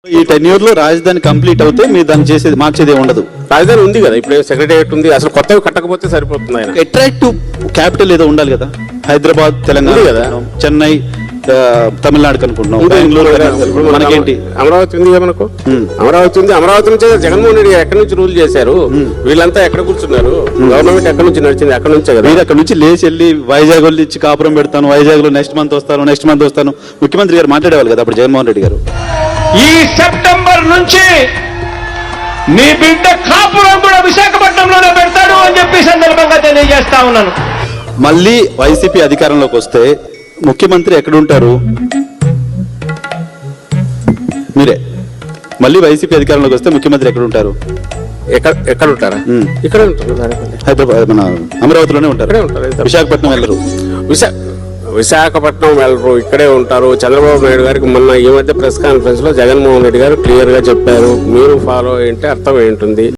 ఈ 10 years లో రాజధాని కంప్లీట్ అవుతే మీరు దాన్ని చేసేది మార్చేది ఉండదు. రాజధాని ఉంది కదా, ఇప్పుడు సెక్రటేరియట్ ఉంది, అసలు కొత్తవి కట్టకపోతే సరిపోతుంది. ఆయన అట్రాక్టివ్ క్యాపిటల్ ఏదో ఉండాలి కదా. హైదరాబాద్ తెలంగాణ కదా, చెన్నై తమిళనాడుకి అనుకుంటున్నాం, బెంగళూరు మనకేంటి, అమరావతి ఉంది కదా మనకు. అమరావతి ఉంది, అమరావతి నుంచి జగన్మోహన్ రెడ్డి ఎక్కడి నుంచి రూల్ చేశారు, వీళ్ళంతా ఎక్కడ కూర్చున్నారు, గవర్నమెంట్ ఎక్కడి నుంచి నడిచింది, అక్కడ నుంచే కదా. మీరు అక్కడ నుంచి లేచి వెళ్ళి వైజాగ్ వాళ్ళు ఇచ్చి కాపురం పెడతాను, వైజాగ్ లో నెక్స్ట్ మంత్ వస్తాను ముఖ్యమంత్రి గారు మాట్లాడేవాళ్ళు కదా అప్పుడు జగన్మోహన్ రెడ్డి గారు. ఈ సెప్టెంబర్ నుంచి నీ బిడ్డ కాపురం కూడా విశాఖపట్నంలోనే పెడతాడు అని చెప్పి సందర్భంగా తెలియజేస్తా ఉన్నాను. మళ్ళీ వైసీపీ అధికారంలోకి వస్తే ముఖ్యమంత్రి ఎక్కడ ఉంటారు? మీరే. మళ్ళీ వైసీపీ అధికారంలోకి వస్తే ముఖ్యమంత్రి ఎక్కడ ఉంటారు? ఎక్కడ ఉంటారా? ఇక్కడే ఉంటారు, హైదరాబాద్ మన అమరావతిలోనే ఉంటారు. విశాఖపట్నం వెళ్ళరు. విశాఖపట్నం వెళ్ళరు, ఇక్కడే ఉంటారు. చంద్రబాబు నాయుడు గారికి మొన్న ఈ మధ్య ప్రెస్ కాన్ఫరెన్స్ లో జగన్మోహన్ రెడ్డి గారు క్లియర్ గా చెప్పారు, మీరు ఫాలో అయ్యింటే అర్థం ఏంటుంది.